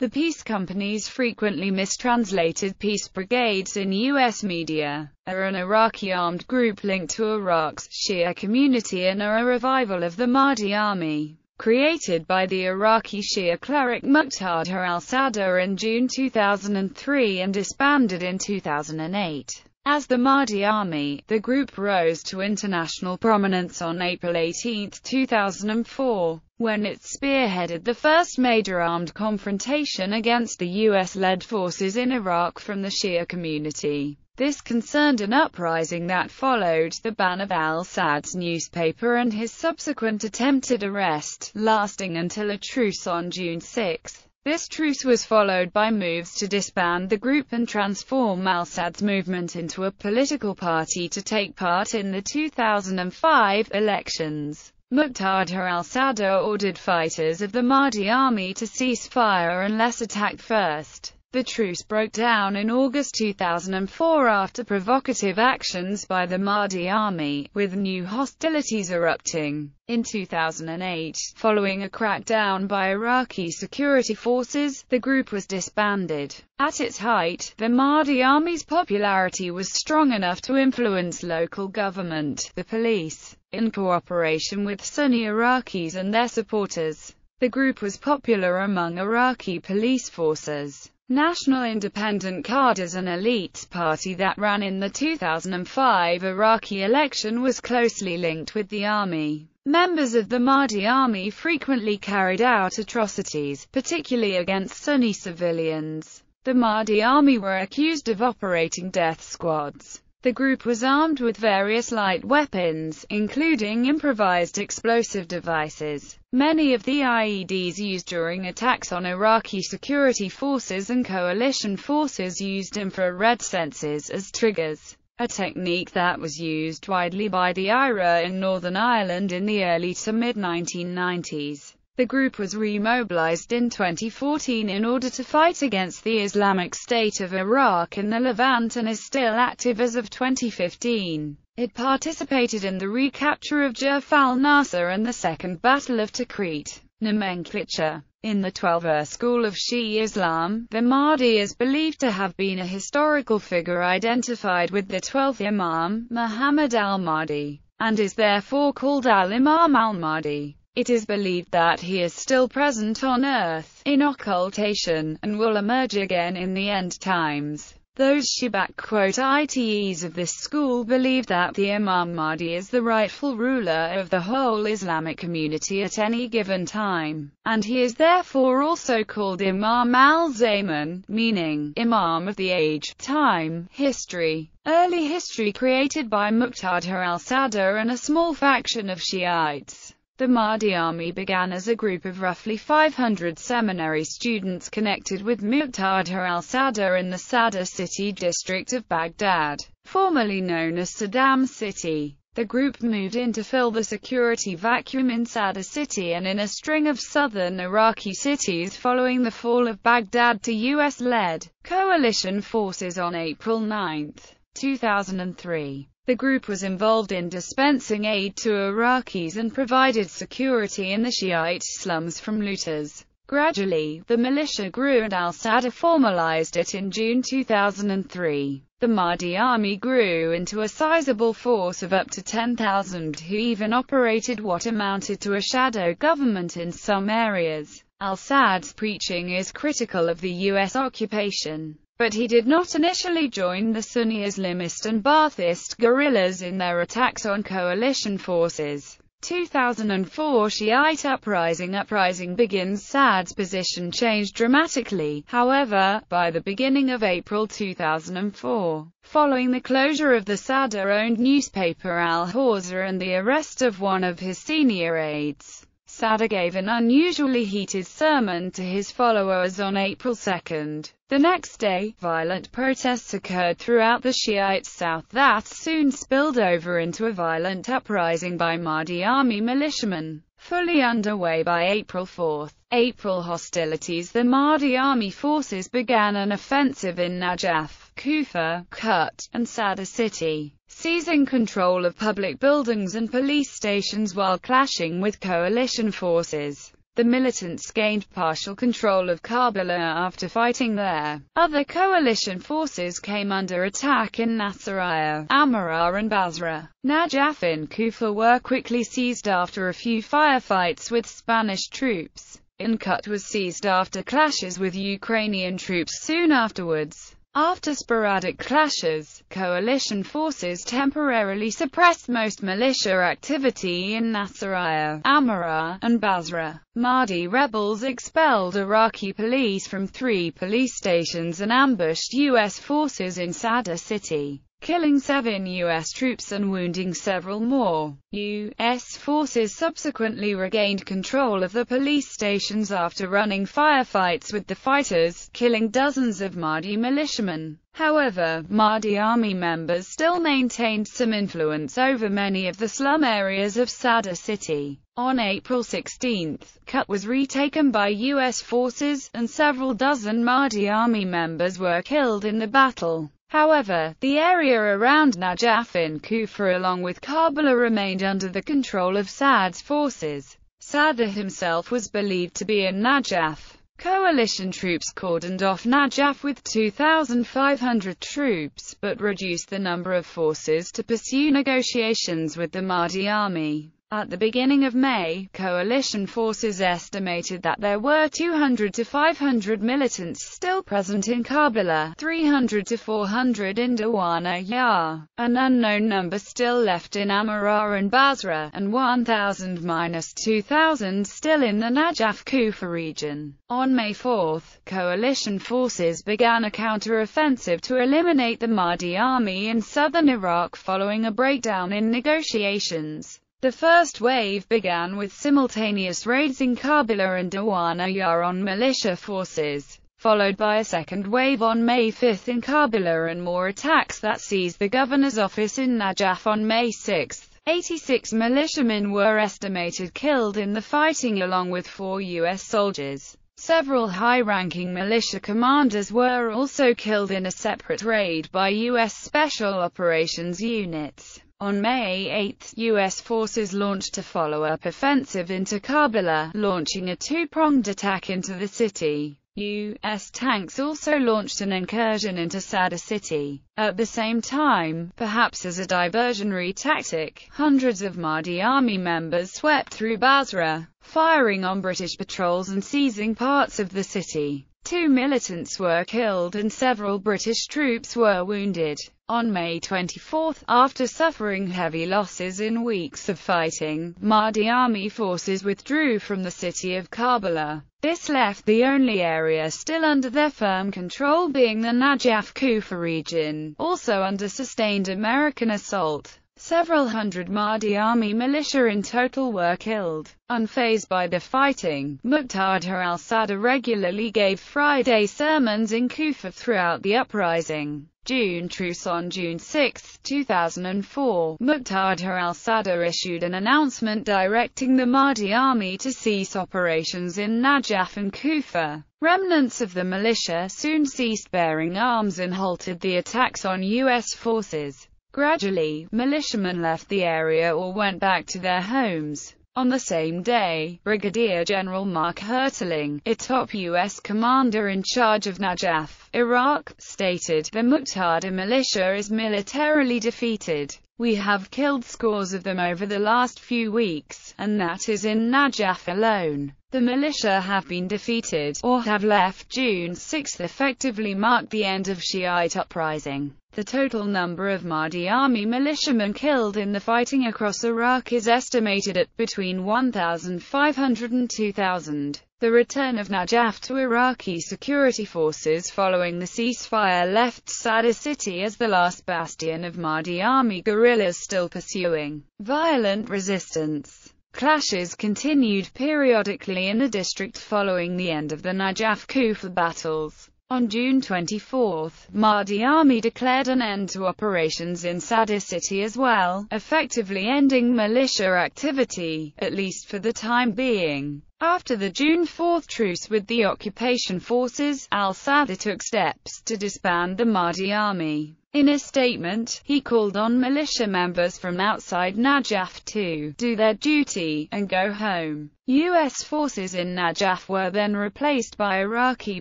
The peace companies frequently mistranslated peace brigades in U.S. media, are an Iraqi armed group linked to Iraq's Shia community and are a revival of the Mahdi army, created by the Iraqi Shia cleric Muqtada al-Sadr in June 2003 and disbanded in 2008. As the Mahdi Army, the group rose to international prominence on April 18, 2004, when it spearheaded the first major armed confrontation against the US-led forces in Iraq from the Shia community. This concerned an uprising that followed the ban of al-Assad's newspaper and his subsequent attempted arrest, lasting until a truce on June 6. This truce was followed by moves to disband the group and transform al-Assad's movement into a political party to take part in the 2005 elections. Muqtada al-Sadr ordered fighters of the Mahdi army to cease fire unless attacked first. The truce broke down in August 2004 after provocative actions by the Mahdi army, with new hostilities erupting. In 2008, following a crackdown by Iraqi security forces, the group was disbanded. At its height, the Mahdi army's popularity was strong enough to influence local government, the police, in cooperation with Sunni Iraqis and their supporters. The group was popular among Iraqi police forces. National Independent Cadres, an elite party that ran in the 2005 Iraqi election, was closely linked with the army. Members of the Mahdi army frequently carried out atrocities, particularly against Sunni civilians. The Mahdi army were accused of operating death squads. The group was armed with various light weapons, including improvised explosive devices. Many of the IEDs used during attacks on Iraqi security forces and coalition forces used infrared sensors as triggers, a technique that was used widely by the IRA in Northern Ireland in the early to mid-1990s. The group was remobilized in 2014 in order to fight against the Islamic State of Iraq in the Levant and is still active as of 2015. It participated in the recapture of Juf al-Nasr and the Second Battle of Tikrit. Nomenclature. In the Twelver school of Shia Islam, the Mahdi is believed to have been a historical figure identified with the 12th Imam, Muhammad al-Mahdi, and is therefore called al-Imam al-Mahdi. It is believed that he is still present on earth, in occultation, and will emerge again in the end times. Those Shia-ites of this school believe that the Imam Mahdi is the rightful ruler of the whole Islamic community at any given time, and he is therefore also called Imam al-Zaman, meaning Imam of the age, time, history. Early history created by Muqtada al-Sadr and a small faction of Shiites. The Mahdi army began as a group of roughly 500 seminary students connected with Muqtada al-Sadr in the Sadr city district of Baghdad, formerly known as Saddam City. The group moved in to fill the security vacuum in Sadr city and in a string of southern Iraqi cities following the fall of Baghdad to US-led coalition forces on April 9, 2003. The group was involved in dispensing aid to Iraqis and provided security in the Shiite slums from looters. Gradually, the militia grew and al-Sadr formalized it in June 2003. The Mahdi army grew into a sizable force of up to 10,000 who even operated what amounted to a shadow government in some areas. Al-Sadr's preaching is critical of the US occupation, but he did not initially join the Sunni Islamist and Ba'athist guerrillas in their attacks on coalition forces. 2004 Shiite uprising begins. Sad's position changed dramatically, however, by the beginning of April 2004, following the closure of the Sadr-owned newspaper Al-Hawza and the arrest of one of his senior aides. Sadr gave an unusually heated sermon to his followers on April 2. The next day, violent protests occurred throughout the Shiite south that soon spilled over into a violent uprising by Mahdi army militiamen, fully underway by April 4. April hostilities. The Mahdi army forces began an offensive in Najaf, Kufa, Kut, and Sadr city, seizing control of public buildings and police stations while clashing with coalition forces. The militants gained partial control of Karbala after fighting there. Other coalition forces came under attack in Nasiriyah, Amara and Basra. Najaf and Kufa were quickly seized after a few firefights with Spanish troops. Kut was seized after clashes with Ukrainian troops soon afterwards. After sporadic clashes, coalition forces temporarily suppressed most militia activity in Nasiriyah, Amara, and Basra. Mahdi rebels expelled Iraqi police from 3 police stations and ambushed U.S. forces in Sadr city, killing 7 U.S. troops and wounding several more. U.S. forces subsequently regained control of the police stations after running firefights with the fighters, killing dozens of Mahdi militiamen. However, Mahdi army members still maintained some influence over many of the slum areas of Sadr city. On April 16, Kut was retaken by U.S. forces, and several dozen Mahdi army members were killed in the battle. However, the area around Najaf in Kufa along with Karbala remained under the control of Saad's forces. Saad himself was believed to be in Najaf. Coalition troops cordoned off Najaf with 2,500 troops, but reduced the number of forces to pursue negotiations with the Mahdi army. At the beginning of May, coalition forces estimated that there were 200 to 500 militants still present in Karbala, 300 to 400 in Dawana, an unknown number still left in Amara and Basra, and 1,000–2,000 still in the Najaf Kufa region. On May 4, coalition forces began a counter-offensive to eliminate the Mahdi army in southern Iraq following a breakdown in negotiations. The first wave began with simultaneous raids in Karbala and Dawana on militia forces, followed by a second wave on May 5 in Karbala and more attacks that seized the governor's office in Najaf on May 6. 86 militiamen were estimated killed in the fighting along with 4 U.S. soldiers. Several high-ranking militia commanders were also killed in a separate raid by U.S. Special Operations units. On May 8, U.S. forces launched a follow-up offensive into Karbala, launching a 2-pronged attack into the city. U.S. tanks also launched an incursion into Sadr city. At the same time, perhaps as a diversionary tactic, hundreds of Mahdi army members swept through Basra, firing on British patrols and seizing parts of the city. 2 militants were killed and several British troops were wounded. On May 24, after suffering heavy losses in weeks of fighting, Mahdi army forces withdrew from the city of Karbala. This left the only area still under their firm control being the Najaf Kufa region, also under sustained American assault. Several hundred Mahdi army militia in total were killed. Unfazed by the fighting, Muqtada al-Sadr regularly gave Friday sermons in Kufa throughout the uprising. June truce. On June 6, 2004, Muqtada al-Sadr issued an announcement directing the Mahdi army to cease operations in Najaf and Kufa. Remnants of the militia soon ceased bearing arms and halted the attacks on U.S. forces. Gradually, militiamen left the area or went back to their homes. On the same day, Brigadier General Mark Hertling, a top U.S. commander in charge of Najaf, Iraq, stated, "The Muqtada militia is militarily defeated. We have killed scores of them over the last few weeks, and that is in Najaf alone. The militia have been defeated, or have left." June 6 effectively marked the end of Shiite uprising. The total number of Mahdi army militiamen killed in the fighting across Iraq is estimated at between 1,500 and 2,000. The return of Najaf to Iraqi security forces following the ceasefire left Sadr city as the last bastion of Mahdi army guerrillas still pursuing violent resistance. Clashes continued periodically in the district following the end of the Najaf Kufa battles. On June 24, Mahdi Army declared an end to operations in Sadr city as well, effectively ending militia activity, at least for the time being. After the June 4 truce with the occupation forces, al-Sadr took steps to disband the Mahdi Army. In a statement, he called on militia members from outside Najaf to do their duty and go home. U.S. forces in Najaf were then replaced by Iraqi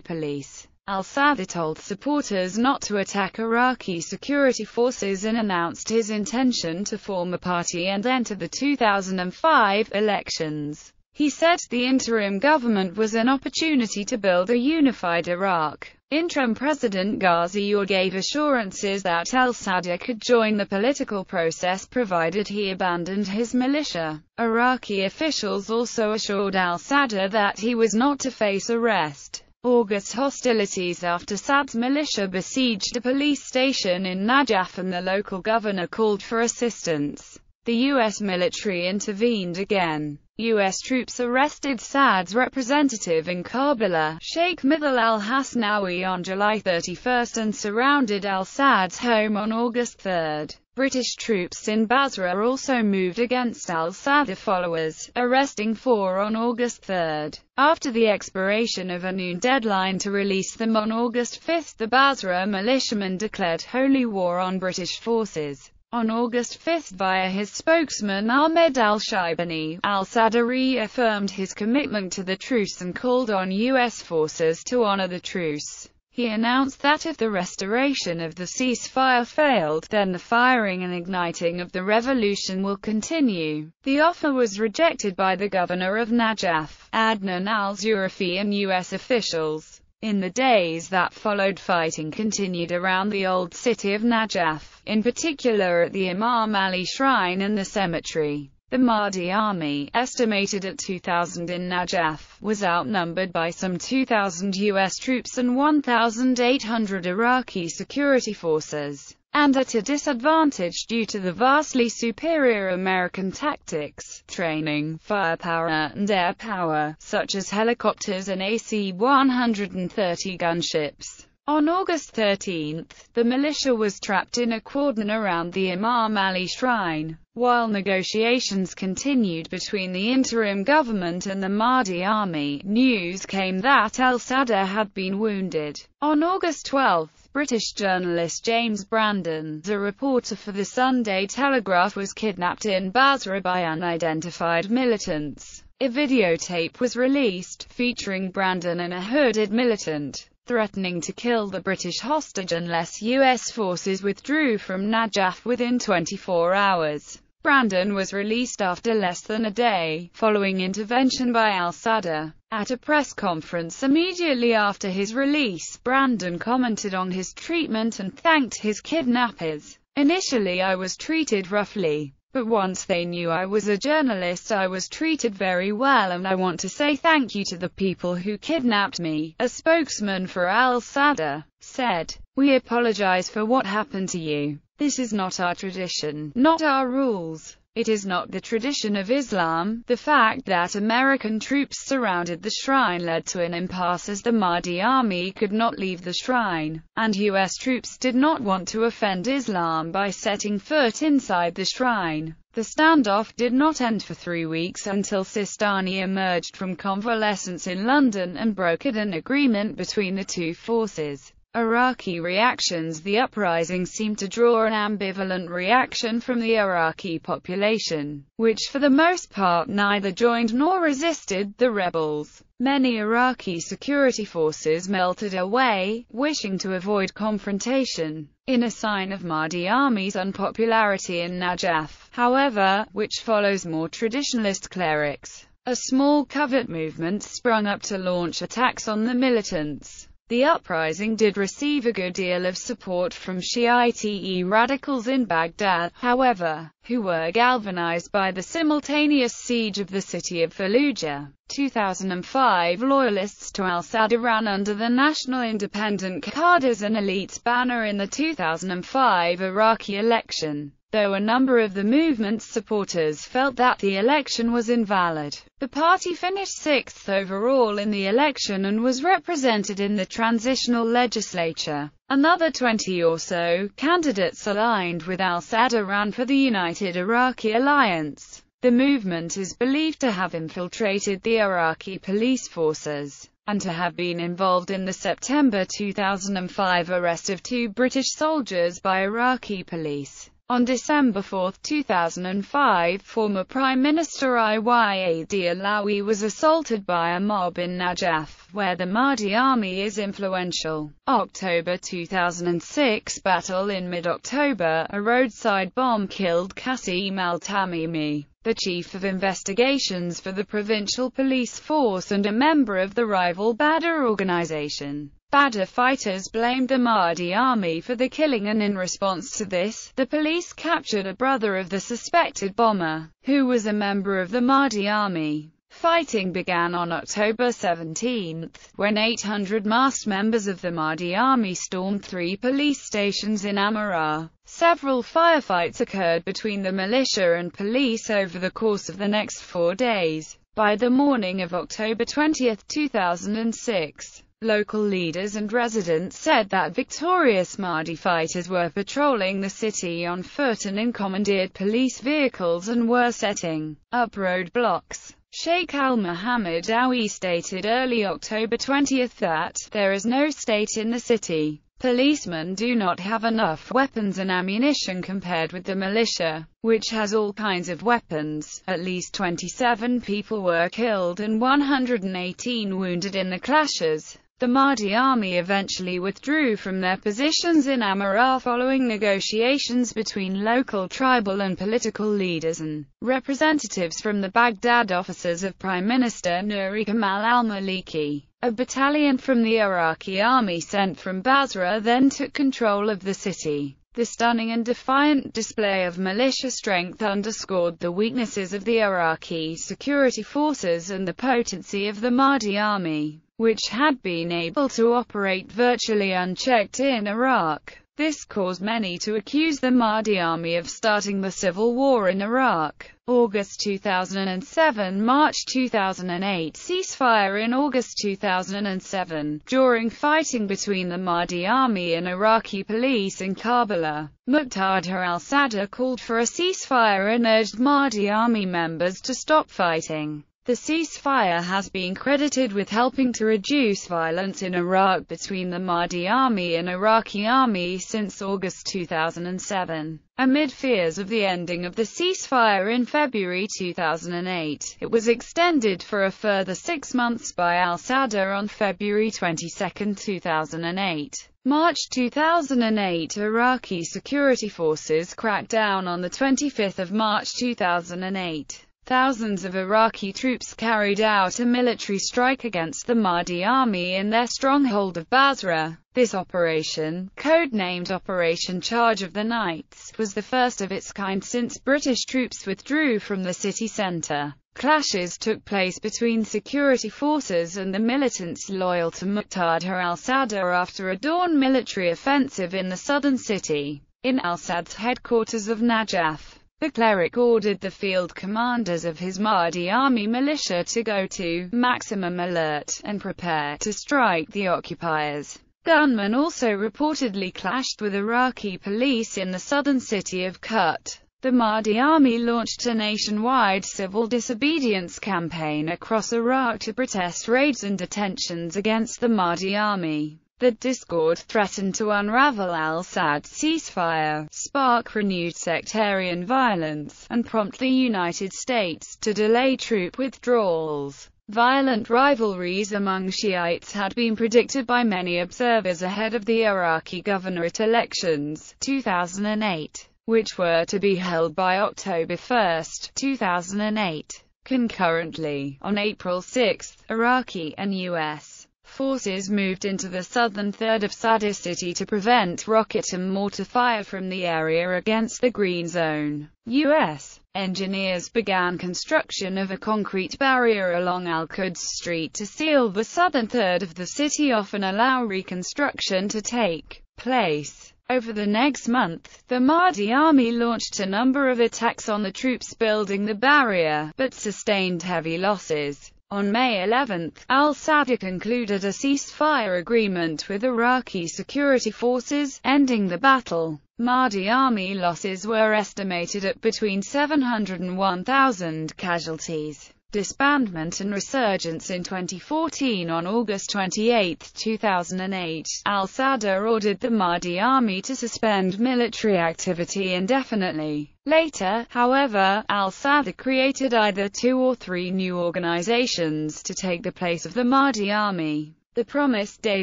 police. Al-Sadr told supporters not to attack Iraqi security forces and announced his intention to form a party and enter the 2005 elections. He said the interim government was an opportunity to build a unified Iraq. Interim President Ghazi gave assurances that al-Sadr could join the political process provided he abandoned his militia. Iraqi officials also assured al-Sadr that he was not to face arrest. August hostilities after Sadr's militia besieged a police station in Najaf and the local governor called for assistance. The U.S. military intervened again. U.S. troops arrested Sadr's representative in Kabul, Sheikh Mithal al-Hasnawi on July 31 and surrounded al-Sadr's home on August 3. British troops in Basra also moved against al-Sadr followers, arresting 4 on August 3. After the expiration of a noon deadline to release them on August 5, the Basra militiamen declared holy war on British forces. On August 5 via his spokesman Ahmed al-Shaibani, al-Sadr reaffirmed his commitment to the truce and called on U.S. forces to honor the truce. He announced that if the restoration of the ceasefire failed, then the firing and igniting of the revolution will continue. The offer was rejected by the governor of Najaf, Adnan al-Zurafi, and U.S. officials. In the days that followed, fighting continued around the old city of Najaf, in particular at the Imam Ali Shrine and the cemetery. The Mahdi Army, estimated at 2,000 in Najaf, was outnumbered by some 2,000 U.S. troops and 1,800 Iraqi security forces, and at a disadvantage due to the vastly superior American tactics, training, firepower, and air power, such as helicopters and AC-130 gunships. On August 13, the militia was trapped in a cordon around the Imam Ali Shrine. While negotiations continued between the interim government and the Mahdi Army, news came that al-Sadr had been wounded. On August 12, British journalist James Brandon, a reporter for the Sunday Telegraph, was kidnapped in Basra by unidentified militants. A videotape was released, featuring Brandon and a hooded militant threatening to kill the British hostage unless U.S. forces withdrew from Najaf within 24 hours. Brandon was released after less than a day, following intervention by al-Sadr. At a press conference immediately after his release, Brandon commented on his treatment and thanked his kidnappers. "Initially I was treated roughly, but once they knew I was a journalist I was treated very well, and I want to say thank you to the people who kidnapped me," a spokesman for al-Sadr said. "We apologize for what happened to you. This is not our tradition, not our rules. It is not the tradition of Islam." The fact that American troops surrounded the shrine led to an impasse as the Mahdi Army could not leave the shrine, and U.S. troops did not want to offend Islam by setting foot inside the shrine. The standoff did not end for 3 weeks until Sistani emerged from convalescence in London and brokered an agreement between the two forces. Iraqi reactions. The uprising seemed to draw an ambivalent reaction from the Iraqi population, which for the most part neither joined nor resisted the rebels. Many Iraqi security forces melted away, wishing to avoid confrontation. In a sign of Mahdi Army's unpopularity in Najaf, however, which follows more traditionalist clerics, a small covert movement sprung up to launch attacks on the militants. The uprising did receive a good deal of support from Shiite radicals in Baghdad, however. who were galvanized by the simultaneous siege of the city of Fallujah. 2005 Loyalists to al-Sadr ran under the National Independent Cadres and Elites banner in the 2005 Iraqi election, though a number of the movement's supporters felt that the election was invalid. The party finished sixth overall in the election and was represented in the transitional legislature. Another 20 or so candidates aligned with al-Sadr ran for the United Iraqi Alliance. The movement is believed to have infiltrated the Iraqi police forces, and to have been involved in the September 2005 arrest of 2 British soldiers by Iraqi police. On December 4, 2005, former Prime Minister Iyad Allawi was assaulted by a mob in Najaf, where the Mahdi army is influential. October 2006 battle in mid-October, a roadside bomb killed Qasim al-Tamimi, the chief of investigations for the provincial police force and a member of the rival Badr organization. Badr fighters blamed the Mahdi army for the killing, and in response to this, the police captured a brother of the suspected bomber, who was a member of the Mahdi army. Fighting began on October 17, when 800 masked members of the Mahdi army stormed 3 police stations in Amara. Several firefights occurred between the militia and police over the course of the next 4 days. By the morning of October 20, 2006, local leaders and residents said that victorious Mahdi fighters were patrolling the city on foot and in commandeered police vehicles and were setting up roadblocks. Sheikh al-Mohammed Awi stated early October 20 that there is no state in the city. Policemen do not have enough weapons and ammunition compared with the militia, which has all kinds of weapons. At least 27 people were killed and 118 wounded in the clashes. The Mahdi army eventually withdrew from their positions in Amara following negotiations between local tribal and political leaders and representatives from the Baghdad offices of Prime Minister Nouri Kemal al-Maliki. A battalion from the Iraqi army sent from Basra then took control of the city. The stunning and defiant display of militia strength underscored the weaknesses of the Iraqi security forces and the potency of the Mahdi army, which had been able to operate virtually unchecked in Iraq. This caused many to accuse the Mahdi army of starting the civil war in Iraq. August 2007 March 2008 ceasefire. In August 2007, during fighting between the Mahdi army and Iraqi police in Karbala, Muqtada al-Sadr called for a ceasefire and urged Mahdi army members to stop fighting. The ceasefire has been credited with helping to reduce violence in Iraq between the Mahdi army and Iraqi army since August 2007. Amid fears of the ending of the ceasefire in February 2008, it was extended for a further 6 months by al-Sadr on February 22, 2008. March 2008 Iraqi security forces cracked down on the 25th of March 2008. Thousands of Iraqi troops carried out a military strike against the Mahdi army in their stronghold of Basra. This operation, codenamed Operation Charge of the Knights, was the first of its kind since British troops withdrew from the city centre. Clashes took place between security forces and the militants loyal to Muqtada al-Sadr after a dawn military offensive in the southern city. In al-Sadr's headquarters of Najaf, the cleric ordered the field commanders of his Mahdi army militia to go to maximum alert and prepare to strike the occupiers. Gunmen also reportedly clashed with Iraqi police in the southern city of Kut. The Mahdi army launched a nationwide civil disobedience campaign across Iraq to protest raids and detentions against the Mahdi army. The discord threatened to unravel al-Sad's ceasefire, spark renewed sectarian violence, and prompt the United States to delay troop withdrawals. Violent rivalries among Shiites had been predicted by many observers ahead of the Iraqi governorate elections, 2008, which were to be held by October 1, 2008. Concurrently, on April 6, Iraqi and U.S. forces moved into the southern third of Sadr City to prevent rocket and mortar fire from the area against the Green Zone. U.S. engineers began construction of a concrete barrier along Al-Quds Street to seal the southern third of the city off and allow reconstruction to take place. Over the next month, the Mahdi army launched a number of attacks on the troops building the barrier, but sustained heavy losses. On May 11, al-Sadr concluded a ceasefire agreement with Iraqi security forces, ending the battle. Mahdi army losses were estimated at between 700 and 1,000 casualties. Disbandment and resurgence in 2014. On August 28, 2008, al-Sadr ordered the Mahdi army to suspend military activity indefinitely. Later, however, al-Sadr created either 2 or 3 new organizations to take the place of the Mahdi army. The Promised Day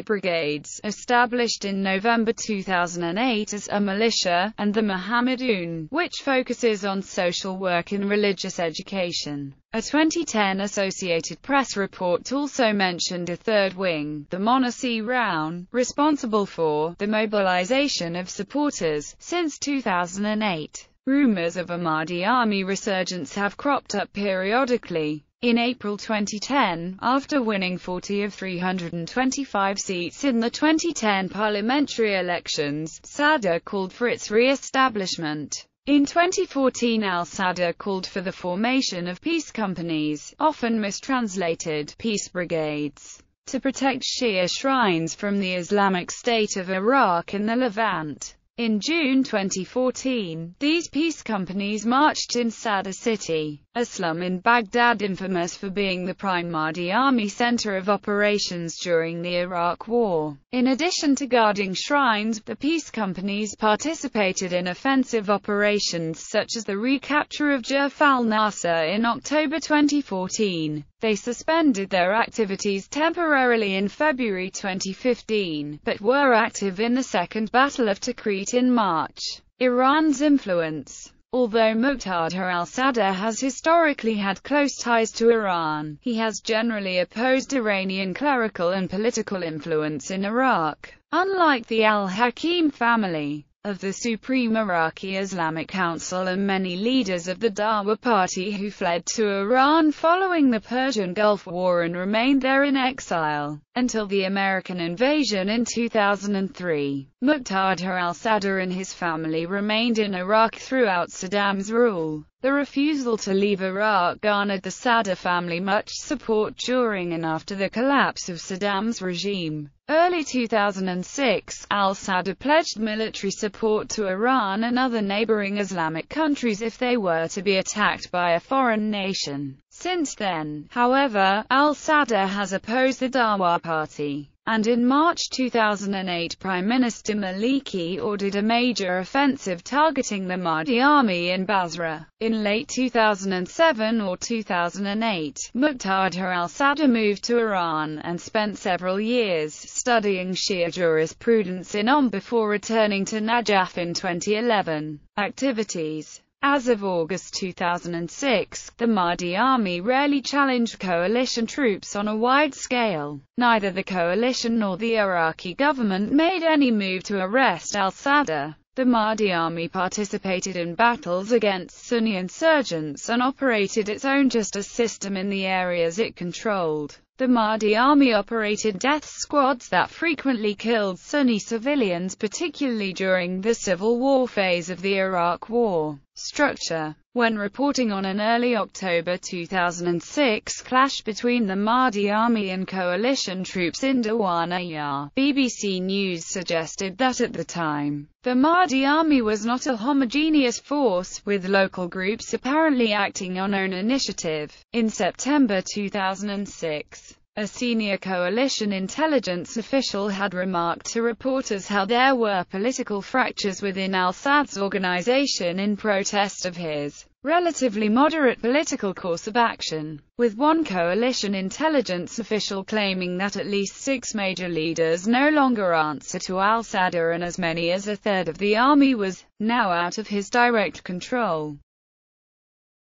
Brigades, established in November 2008 as a militia, and the Mohammedoon, which focuses on social work and religious education. A 2010 Associated Press report also mentioned a third wing, the Monassi Round, responsible for the mobilization of supporters. Since 2008, rumors of a Mahdi army resurgence have cropped up periodically. In April 2010, after winning 40 of 325 seats in the 2010 parliamentary elections, Sadr called for its re-establishment. In 2014, al-Sadr called for the formation of peace companies, often mistranslated peace brigades, to protect Shia shrines from the Islamic State of Iraq and the Levant. In June 2014, these peace companies marched in Sadr City, a slum in Baghdad infamous for being the prime Mahdi army center of operations during the Iraq War. In addition to guarding shrines, the peace companies participated in offensive operations such as the recapture of Jurf al-Nasser in October 2014. They suspended their activities temporarily in February 2015, but were active in the Second Battle of Tikrit in March. Iran's influence. Although Muqtada al-Sadr has historically had close ties to Iran, he has generally opposed Iranian clerical and political influence in Iraq. Unlike the al-Hakim family of the Supreme Iraqi Islamic Council and many leaders of the Dawa party who fled to Iran following the Persian Gulf War and remained there in exile until the American invasion in 2003, Muqtada al-Sadr and his family remained in Iraq throughout Saddam's rule. The refusal to leave Iraq garnered the Sadr family much support during and after the collapse of Saddam's regime. Early 2006, al-Sadr pledged military support to Iran and other neighboring Islamic countries if they were to be attacked by a foreign nation. Since then, however, al-Sadr has opposed the Dawa party, and in March 2008 Prime Minister Maliki ordered a major offensive targeting the Mahdi army in Basra. In late 2007 or 2008, Muqtada al-Sadr moved to Iran and spent several years studying Shia jurisprudence in before returning to Najaf in 2011. Activities. As of August 2006, the Mahdi army rarely challenged coalition troops on a wide scale. Neither the coalition nor the Iraqi government made any move to arrest al-Sadr. The Mahdi army participated in battles against Sunni insurgents and operated its own justice system in the areas it controlled. The Mahdi army operated death squads that frequently killed Sunni civilians, particularly during the civil war phase of the Iraq War. Structure. When reporting on an early October 2006 clash between the Mahdi army and coalition troops in Dawaniyah, BBC News suggested that at the time, the Mahdi army was not a homogeneous force, with local groups apparently acting on own initiative. In September 2006, a senior coalition intelligence official had remarked to reporters how there were political fractures within al-Sadr's organization in protest of his relatively moderate political course of action, with one coalition intelligence official claiming that at least 6 major leaders no longer answer to al-Sadr and as many as a third of the army was now out of his direct control.